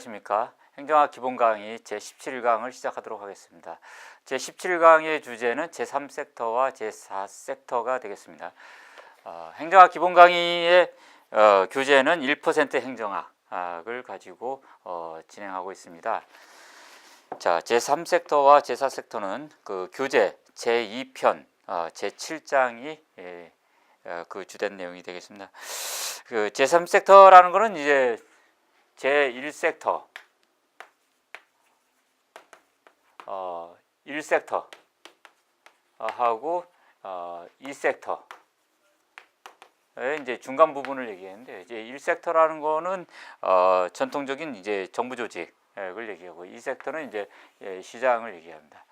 안녕하십니까. 행정학 기본 강의 제17강을 시작하도록 하겠습니다. 제17강의 주제는 제3섹터와 제4섹터가 되겠습니다. 행정학 기본 강의의 교재는 1% 행정학을 가지고 진행하고 있습니다. 자, 제3섹터와 제4섹터는 그 교재 제2편 제7장이 그 주된 내용이 되겠습니다. 그 제3섹터라는 것은 이제 제1섹터 1섹터 하고 2섹터 이제 중간 부분을 얘기했는데, 이제 1섹터라는 거는 전통적인 이제 정부 조직을 얘기하고, 2섹터는 이제 시장을 얘기합니다.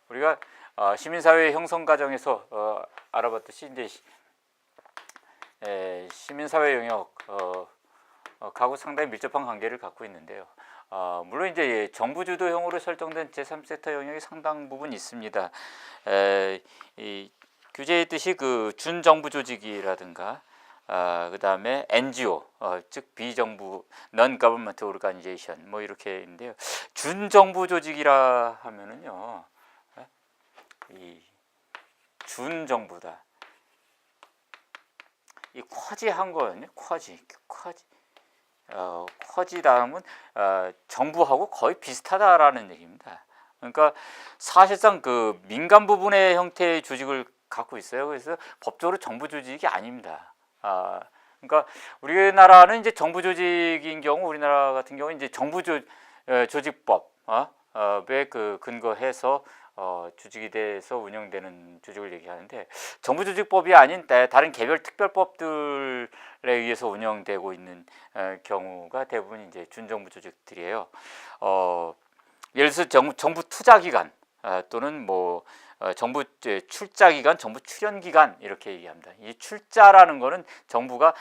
우리가 시민사회 형성 과정에서 알아봤듯이 이제 시민사회 영역 하고 상당히 밀접한 관계를 갖고 있는데요. 물론 이제 정부 주도형으로 설정된 제3섹터 영역이 상당 부분 있습니다. 이 규제에 있듯이 그 준정부 조직이라든가 그 다음에 NGO 즉 비정부 Non-Government Organization 뭐 이렇게 있는데요. 준정부 조직이라 하면은요, 이 준정부다. 이 쿼지한 거였네. 쿼지. 쿼지 다음은 정부하고 거의 비슷하다라는 얘기입니다. 그러니까 사실상 그 민간 부분의 형태의 조직을 갖고 있어요. 그래서 법적으로 정부 조직이 아닙니다. 그러니까 우리나라는 이제 정부 조직인 경우, 우리나라 같은 경우 이제 정부 조직법에 그 근거해서 조직이 돼서 운영되는 조직을 얘기하는데, 정부조직법이 아닌 다른 개별 특별법들에 의해서 운영되고 있는 경우가 대부분 이제 준정부 조직들이에요. 예를 들어서 정부 투자기관 또는 뭐 정부 출자기관, 정부 출연기관 이렇게 얘기합니다. 이 출자라는 거는 정부가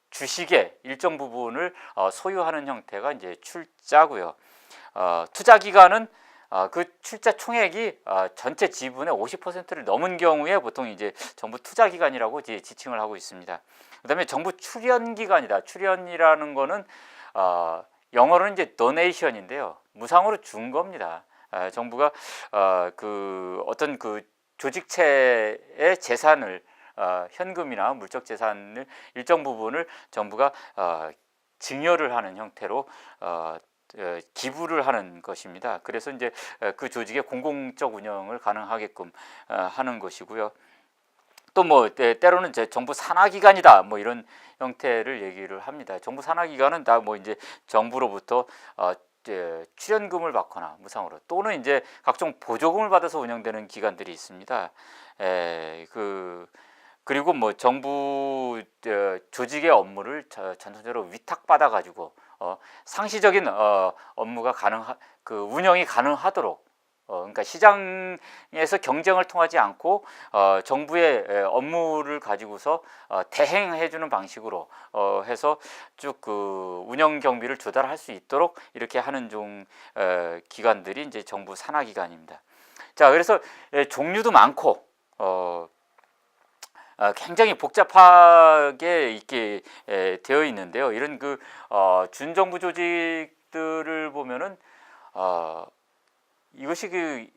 주식의 일정 부분을 소유하는 형태가 이제 출자고요. 투자기관은 그 출자 총액이 전체 지분의 50%를 넘은 경우에 보통 이제 정부 투자기관이라고 지칭을 하고 있습니다. 그다음에 정부 출연기관이다. 출연이라는 거는 영어로는 이제 donation인데요, 무상으로 준 겁니다. 정부가 그 어떤 그 조직체의 재산을 현금이나 물적 재산을 일정 부분을 정부가 증여를 하는 형태로 기부를 하는 것입니다. 그래서 이제 그 조직의 공공적 운영을 가능하게끔 하는 것이고요. 또 뭐 때로는 이제 정부 산하기관이다 뭐 이런 형태를 얘기를 합니다. 정부 산하기관은 다 뭐 이제 정부로부터 출연금을 받거나 무상으로, 또는 이제 각종 보조금을 받아서 운영되는 기관들이 있습니다. 그리고 뭐 정부 조직의 업무를 전통적으로 위탁받아 가지고 상시적인 업무가 운영이 가능하도록, 그러니까 시장에서 경쟁을 통하지 않고 정부의 업무를 가지고서 대행해주는 방식으로 해서 쭉 그 운영 경비를 조달할 수 있도록 이렇게 하는 기관들이 이제 정부 산하기관입니다. 자, 그래서 종류도 많고 굉장히 복잡하게 있게 되어 있는데요. 이런 그 준정부 조직들을 보면은 이것이 그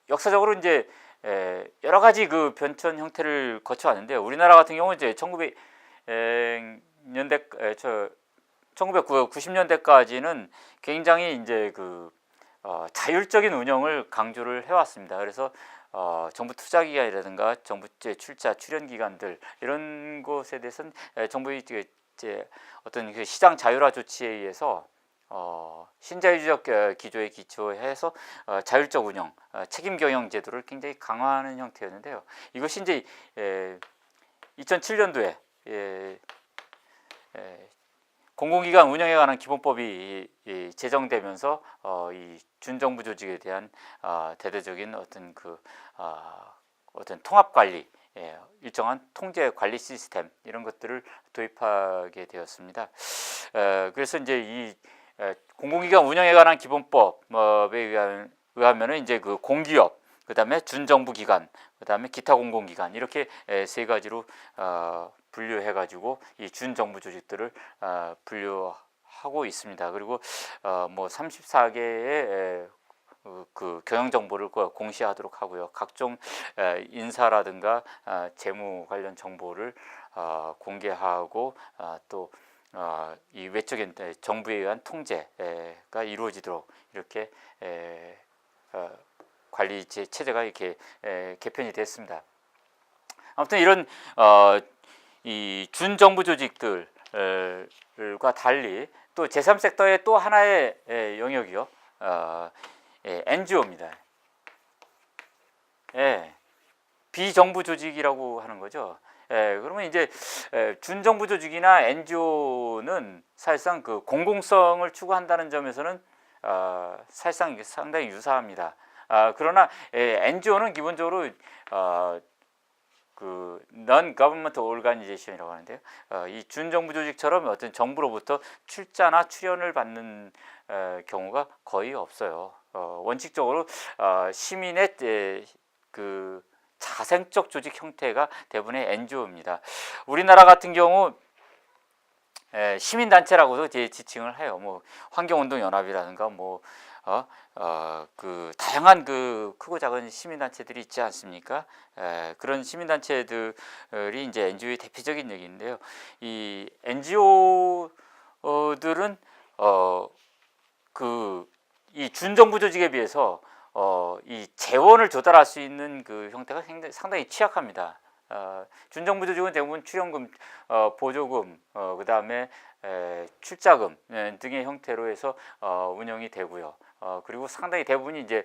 역사적으로 이제 여러 가지 그 변천 형태를 거쳐왔는데요. 우리나라 같은 경우 이제 1990년대까지는 굉장히 이제 그 자율적인 운영을 강조를 해왔습니다. 그래서 정부 투자기관이라든가 정부 출자 출연기관들 이런 곳에 대해서는 정부의 어떤 그 시장 자율화 조치에 의해서 신자유주의 기조에 기초해서 자율적 운영, 책임 경영 제도를 굉장히 강화하는 형태였는데요. 이것이 이제 2007년도에 공공기관 운영에 관한 기본법이 제정되면서 이 준정부 조직에 대한 대대적인 어떤 어떤 통합 관리, 일정한 통제 관리 시스템 이런 것들을 도입하게 되었습니다. 그래서 이제 이 공공기관 운영에 관한 기본법에 의하면은 이제 그 공기업, 그 다음에 준정부 기관, 그다음에 기타 공공기관 이렇게 세 가지로 분류해가지고 이 준정부 조직들을 분류하고 있습니다. 그리고 뭐 34개의 그 경영 정보를 공시하도록 하고요. 각종 인사라든가 재무 관련 정보를 공개하고 또 이 외적인 정부에 의한 통제가 이루어지도록 이렇게 관리 체제가 이렇게 개편이 됐습니다. 아무튼 이런 이 준정부 조직들과 달리 또 제3섹터의 또 하나의 영역이요. NGO입니다. 비정부 조직이라고 하는 거죠. 그러면 이제 준정부 조직이나 NGO는 사실상 그 공공성을 추구한다는 점에서는 사실상 상당히 유사합니다. 그러나 NGO는 기본적으로 그 Non-Government Organization이라고 하는데요. 이 준정부 조직처럼 어떤 정부로부터 출자나 출연을 받는 경우가 거의 없어요. 원칙적으로 시민의 그 자생적 조직 형태가 대부분의 NGO입니다. 우리나라 같은 경우 시민단체라고도 지칭을 해요. 뭐 환경운동연합이라든가 뭐 그 다양한 그 크고 작은 시민단체들이 있지 않습니까? 그런 시민단체들이 이제 NGO의 대표적인 얘기인데요. 이 NGO들은 이 준정부 조직에 비해서 이 재원을 조달할 수 있는 그 형태가 상당히 취약합니다. 준정부 조직은 대부분 출연금, 보조금, 그 다음에 출자금 등의 형태로 해서 운영이 되고요. 그리고 상당히 대부분이 이제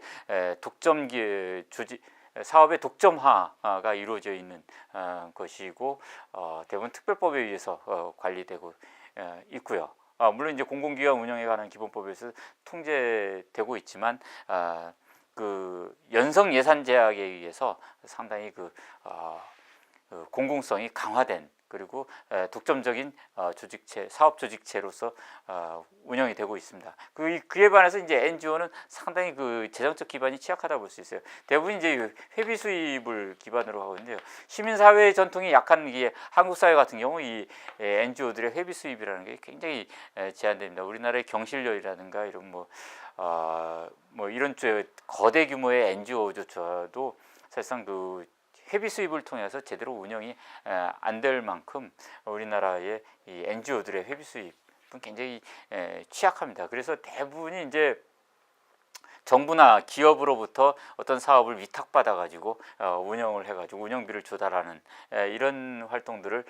독점기 조직 사업의 독점화가 이루어져 있는 것이고 대부분 특별법에 의해서 관리되고 있고요. 물론 이제 공공기관 운영에 관한 기본법에서 통제되고 있지만 그 연성 예산 제약에 의해서 상당히 그 공공성이 강화된 그리고 독점적인 조직체, 사업 조직체로서 운영이 되고 있습니다. 그에 반해서 이제 NGO는 상당히 그 재정적 기반이 취약하다 볼 수 있어요. 대부분 이제 회비 수입을 기반으로 하고 있는데요. 시민사회의 전통이 약한 게 한국 사회 같은 경우 이 NGO들의 회비 수입이라는 게 굉장히 제한됩니다. 우리나라의 경실련이라든가 이런 뭐 이런 거대 규모의 NGO조차도 사실상 그 회비 수입을 통해서 제대로 운영이 안 될 만큼 우리나라의 이 NGO들의 회비 수입은 굉장히 취약합니다. 그래서 대부분이 이제 정부나 기업으로부터 어떤 사업을 위탁받아 가지고 운영을 해 가지고 운영비를 조달하는 이런 활동들을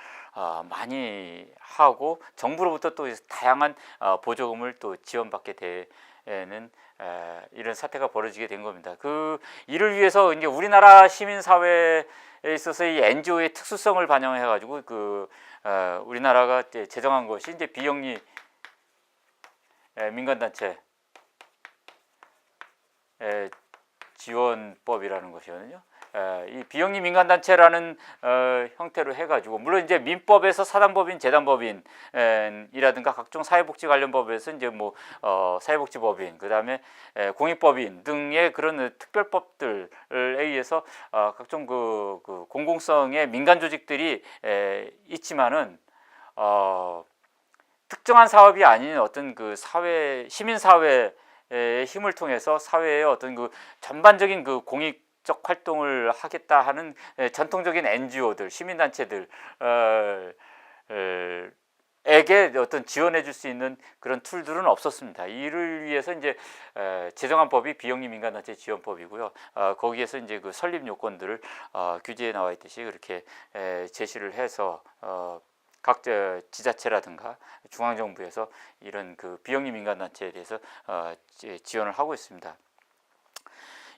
많이 하고 정부로부터 또 다양한 보조금을 또 지원받게 되는 이런 사태가 벌어지게 된 겁니다. 이를 위해서 이제 우리나라 시민 사회에 있어서 이 NGO의 특수성을 반영해 가지고 우리나라가 제정한 것이 이제 비영리 민간단체 지원법이라는 것이거든요. 이 비영리 민간단체라는 형태로 해가지고 물론 이제 민법에서 사단법인, 재단법인이라든가 각종 사회복지 관련 법에서 이제 뭐 사회복지법인, 그 다음에 공익법인 등의 그런 특별법들에 의해서 각종 그 공공성의 민간 조직들이 있지만은 특정한 사업이 아닌 어떤 그 시민 사회 힘을 통해서 사회의 어떤 그 전반적인 그 공익적 활동을 하겠다 하는 전통적인 NGO들, 시민단체들 에게 어떤 지원해 줄 수 있는 그런 툴들은 없었습니다. 이를 위해서 이제 제정한 법이 비영리 민간단체 지원법이고요. 거기에서 이제 그 설립 요건들을 규제에 나와 있듯이 그렇게 제시를 해서 각 지자체라든가 중앙정부에서 이런 그 비영리 민간단체에 대해서 지원을 하고 있습니다.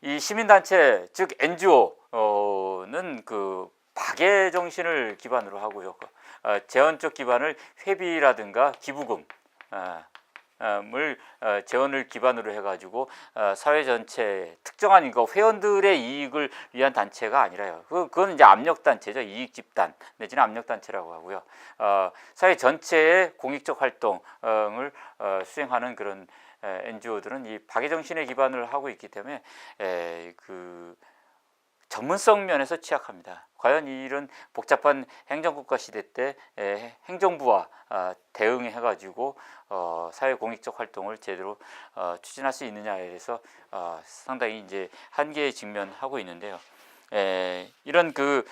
이 시민단체 즉 NGO는 그 박애 정신을 기반으로 하고요. 재원적 기반을 회비라든가 기부금 을 재원을 기반으로 해가지고 사회 전체 특정한 회원들의 이익을 위한 단체가 아니라요. 그건 이제 압력 단체죠. 이익 집단 내지는 압력 단체라고 하고요. 사회 전체의 공익적 활동을 수행하는 그런 NGO들은 이 박애 정신에 기반을 하고 있기 때문에 전문성 면에서 취약합니다. 과연 이런 복잡한 행정국가 시대 때 행정부와 대응해가지고 사회 공익적 활동을 제대로 추진할 수 있느냐에 대해서 상당히 이제 한계에 직면하고 있는데요. 이런 그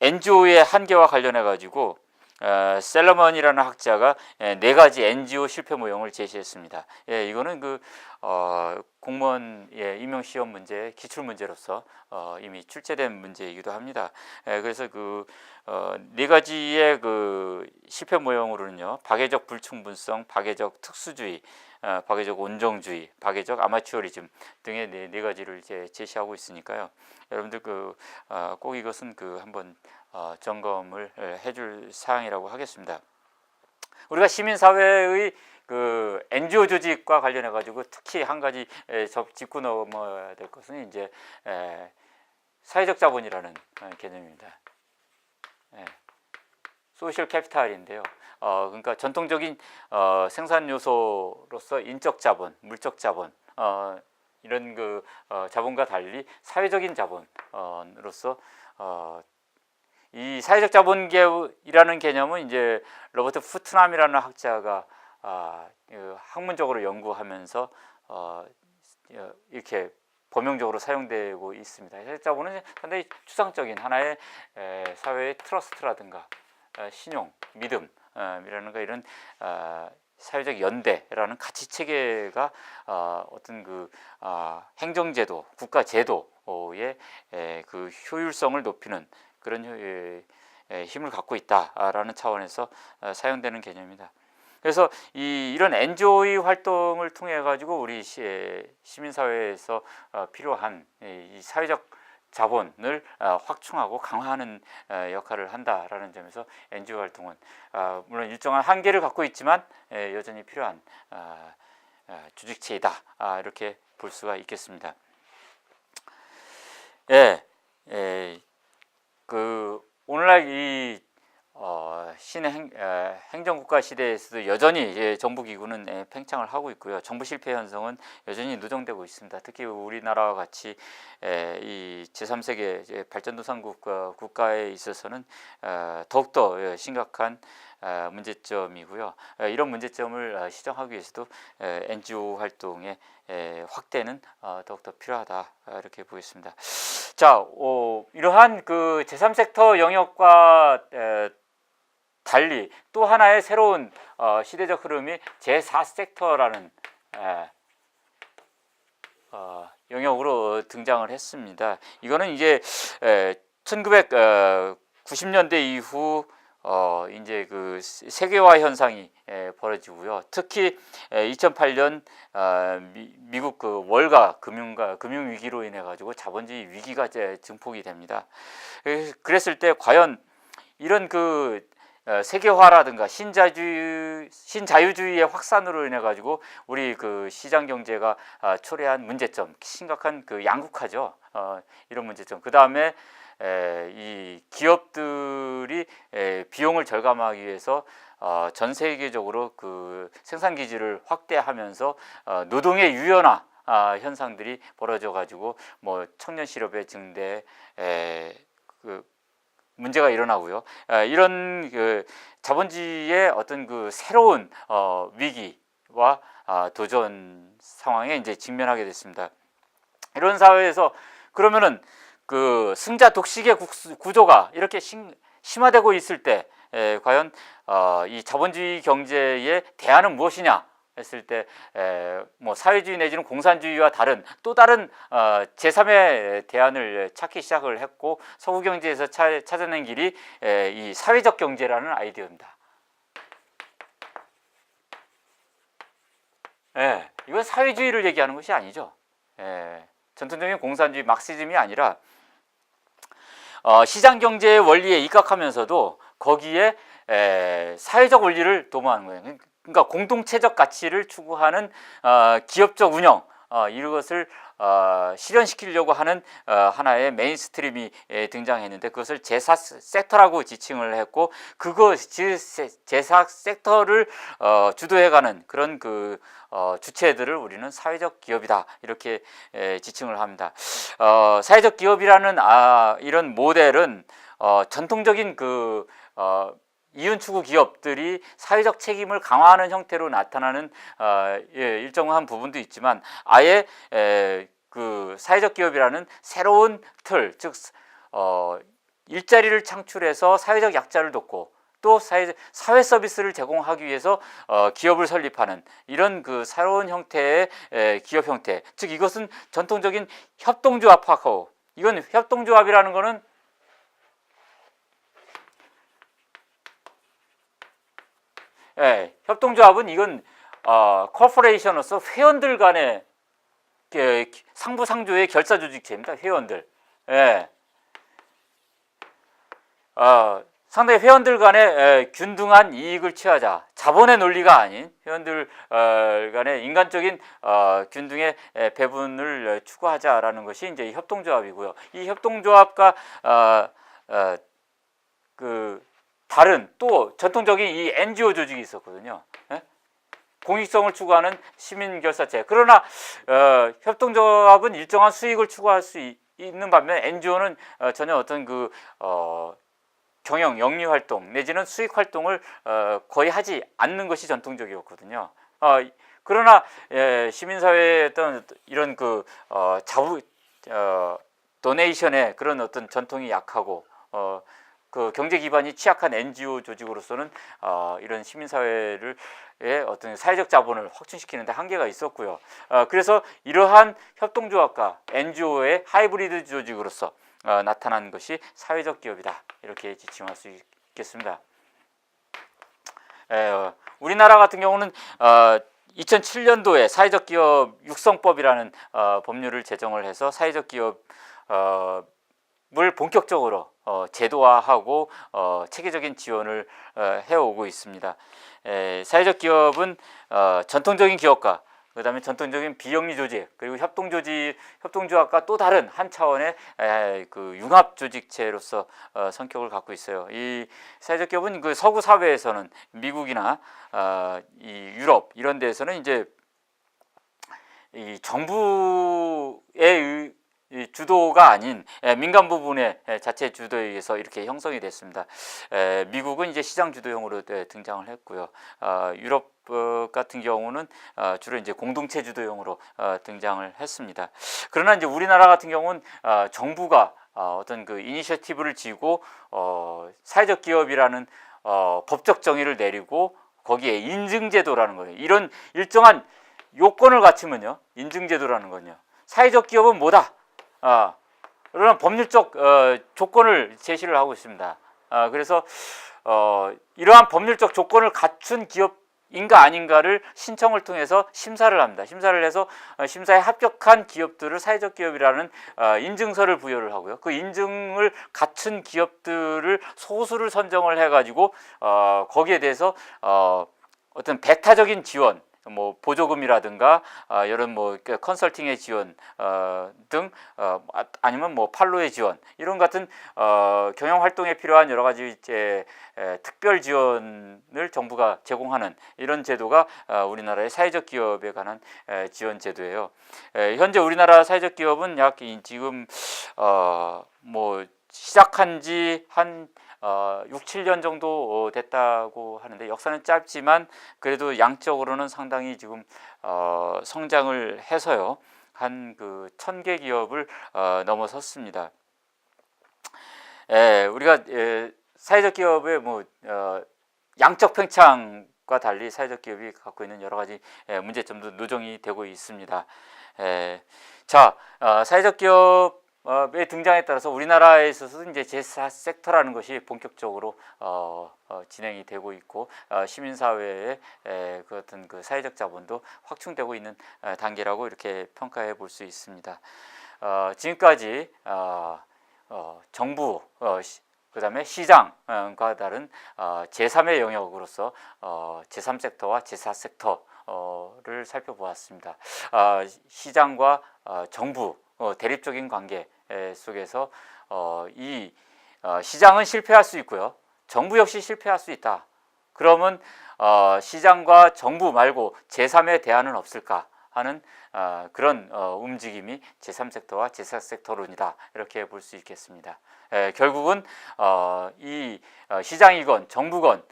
NGO의 한계와 관련해 가지고 셀러먼이라는 학자가 네 가지 NGO 실패 모형을 제시했습니다. 이거는 그 공무원 임용 시험 문제 기출 문제로서 이미 출제된 문제이기도 합니다. 그래서 그 네 가지의 그 실패 모형으로는요, 박애적 불충분성, 박애적 특수주의, 박애적 온정주의, 박애적 아마추어리즘 등의 네 가지를 이제 제시하고 있으니까요. 여러분들 꼭 이것은 한번 점검을 해줄 사항이라고 하겠습니다. 우리가 시민사회의 그 NGO 조직과 관련해 가지고 특히 한 가지 짚고 넘어야 될 것은 이제 사회적 자본이라는 개념입니다. 소셜 캐피탈인데요. 그러니까 전통적인 생산 요소로서 인적 자본, 물적 자본 이런 자본과 달리 사회적인 자본으로서 이 사회적 자본계라는 개념은 이제 로버트 푸트남이라는 학자가 학문적으로 연구하면서 이렇게 범용적으로 사용되고 있습니다. 사회적 자본은 상당히 추상적인 하나의 사회의 트러스트라든가 신용, 믿음 이라는가 이런 사회적 연대라는 가치 체계가 어떤 행정제도, 국가 제도의 그 효율성을 높이는 그런 힘을 갖고 있다라는 차원에서 사용되는 개념입니다. 그래서 이런 NGO의 활동을 통해 가지고 우리 시민사회에서 필요한 이 사회적 자본을 확충하고 강화하는 역할을 한다라는 점에서 NGO 활동은 물론 일정한 한계를 갖고 있지만 여전히 필요한 조직체이다, 이렇게 볼 수가 있겠습니다. 오늘날 이 행정국가 시대에서도 여전히 정부기구는 팽창을 하고 있고요. 정부 실패 현상은 여전히 누정되고 있습니다. 특히 우리나라와 같이 이 제3세계 발전도상 국가에 있어서는 더욱더 심각한 문제점이고요. 이런 문제점을 시정하기 위해서도 NGO 활동의 확대는 더욱더 필요하다, 이렇게 보겠습니다. 자, 이러한 그 제3섹터 영역과 달리 또 하나의 새로운 시대적 흐름이 제4섹터라는 영역으로 등장을 했습니다. 이거는 이제 1990년대 이후 이제 그 세계화 현상이 벌어지고요. 특히 2008년 미국 월가 금융 위기로 인해 가지고 자본주의 위기가 증폭이 됩니다. 그랬을 때 과연 이런 세계화라든가 신자유주의의 확산으로 인해 가지고 우리 시장 경제가 초래한 문제점, 심각한 양극화죠. 이런 문제점. 그 다음에 이 기업들이 비용을 절감하기 위해서 전 세계적으로 생산 기지를 확대하면서 노동의 유연화 현상들이 벌어져 가지고 청년 실업의 증대, 문제가 일어나고요. 이런 자본주의의 어떤 새로운 위기와 도전 상황에 이제 직면하게 됐습니다. 이런 사회에서 그러면은 승자 독식의 구조가 이렇게 심화되고 있을 때 과연 이 자본주의 경제의 대안은 무엇이냐 했을 때 사회주의 내지는 공산주의와 다른 또 다른 제3의 대안을 찾기 시작을 했고, 서구 경제에서 찾아낸 길이 이 사회적 경제라는 아이디어입니다. 이건 사회주의를 얘기하는 것이 아니죠. 전통적인 공산주의 마크시즘이 아니라 시장 경제의 원리에 입각하면서도 거기에 사회적 원리를 도모하는 거예요. 그러니까 공동체적 가치를 추구하는 기업적 운영, 이것을 실현시키려고 하는 하나의 메인스트림이 등장했는데 그것을 제사 섹터라고 지칭을 했고 그거 제사 섹터를 주도해가는 그런 그 주체들을 우리는 사회적 기업이다 이렇게 지칭을 합니다. 사회적 기업이라는 이런 모델은 전통적인 그 이윤 추구 기업들이 사회적 책임을 강화하는 형태로 나타나는 일정한 부분도 있지만 아예 그 사회적 기업이라는 새로운 틀, 즉 일자리를 창출해서 사회적 약자를 돕고 또 사회 서비스를 제공하기 위해서 기업을 설립하는 이런 그 새로운 형태의 기업 형태, 즉 이것은 전통적인 협동조합하고 이건 협동조합이라는 거는 협동조합은 이건 코퍼레이션으로서 회원들 간의 상부상조의 결사조직체입니다. 회원들. 상당히 회원들 간에 균등한 이익을 취하자. 자본의 논리가 아닌 회원들 간의 인간적인 균등의 배분을 추구하자라는 것이 이제 협동조합이고요. 이 협동조합과 그 다른 또 전통적인 이 NGO 조직이 있었거든요. 공익성을 추구하는 시민결사체. 그러나 협동조합은 일정한 수익을 추구할 수 있는 반면 NGO는 전혀 어떤 그 경영, 영리 활동 내지는 수익 활동을 거의 하지 않는 것이 전통적이었거든요. 그러나 시민사회의 어떤 이런 그 도네이션의 그런 어떤 전통이 약하고 그 경제 기반이 취약한 NGO 조직으로서는 이런 시민사회를 어떤 사회적 자본을 확충시키는 데 한계가 있었고요. 그래서 이러한 협동조합과 NGO의 하이브리드 조직으로서 나타난 것이 사회적 기업이다 이렇게 지칭할 수 있겠습니다. 우리나라 같은 경우는 2007년도에 사회적 기업 육성법이라는 법률을 제정을 해서 사회적 기업을 본격적으로 제도화하고 체계적인 지원을 해오고 있습니다. 사회적 기업은 전통적인 기업과 그 다음에 전통적인 비영리 조직 그리고 협동조합과 또 다른 한 차원의 그 융합 조직체로서 성격을 갖고 있어요. 이 사회적 기업은 그 서구 사회에서는 미국이나 이 유럽 이런 데에서는 이제 이 정부의 주도가 아닌 민간 부분의 자체 주도에 의해서 이렇게 형성이 됐습니다. 미국은 이제 시장 주도형으로 등장을 했고요. 유럽 같은 경우는 주로 이제 공동체 주도형으로 등장을 했습니다. 그러나 이제 우리나라 같은 경우는 정부가 어떤 그 이니셔티브를 쥐고 사회적 기업이라는 법적 정의를 내리고 거기에 인증제도라는 거예요. 이런 일정한 요건을 갖추면요, 인증제도라는 건요. 사회적 기업은 뭐다? 그런 법률적 조건을 제시를 하고 있습니다. 그래서 이러한 법률적 조건을 갖춘 기업인가 아닌가를 신청을 통해서 심사를 합니다. 심사를 해서 심사에 합격한 기업들을 사회적 기업이라는 인증서를 부여를 하고요. 그 인증을 갖춘 기업들을 소수를 선정을 해가지고 거기에 대해서 어떤 배타적인 지원, 뭐 보조금이라든가 이런 뭐 컨설팅의 지원 등 아니면 뭐 판로의 지원 이런 같은 경영 활동에 필요한 여러 가지 이제 특별 지원을 정부가 제공하는 이런 제도가 우리나라의 사회적 기업에 관한 지원 제도예요. 현재 우리나라 사회적 기업은 약 지금 뭐 시작한 지한 6, 7년 정도 됐다고 하는데 역사는 짧지만 그래도 양적으로는 상당히 지금 성장을 해서요 한 그 1000개 기업을 넘어섰습니다. 우리가 사회적 기업의 뭐 양적 팽창과 달리 사회적 기업이 갖고 있는 여러 가지 문제점도 노정이 되고 있습니다. 자, 사회적 기업 의 등장에 따라서 우리나라에 있어서 이제 제사 섹터라는 것이 본격적으로 진행이 되고 있고 시민사회의 그 어떤 그 사회적 자본도 확충되고 있는 단계라고 이렇게 평가해 볼 수 있습니다. 지금까지 정부 그 다음에 시장과 다른 제3의 영역으로서 제3섹터와 제4섹터를 살펴보았습니다. 시장과 정부 대립적인 관계 속에서 이 시장은 실패할 수 있고요. 정부 역시 실패할 수 있다. 그러면 시장과 정부 말고 제3의 대안은 없을까 하는 그런 움직임이 제3섹터와 제4섹터론이다. 이렇게 볼 수 있겠습니다. 결국은 이 시장이건 정부건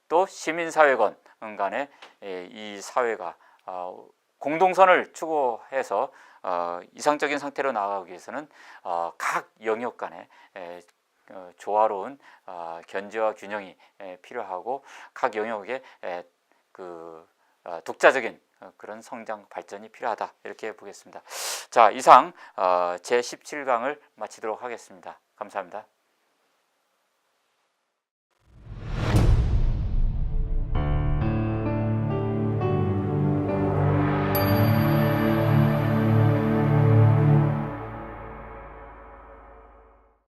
또 시민사회건 간에 이 사회가 공동선을 추구해서 이상적인 상태로 나아가기 위해서는 각 영역 간에 조화로운 견제와 균형이 필요하고 각 영역에 그 독자적인 그런 성장 발전이 필요하다 이렇게 보겠습니다. 자, 이상 제 17강을 마치도록 하겠습니다. 감사합니다.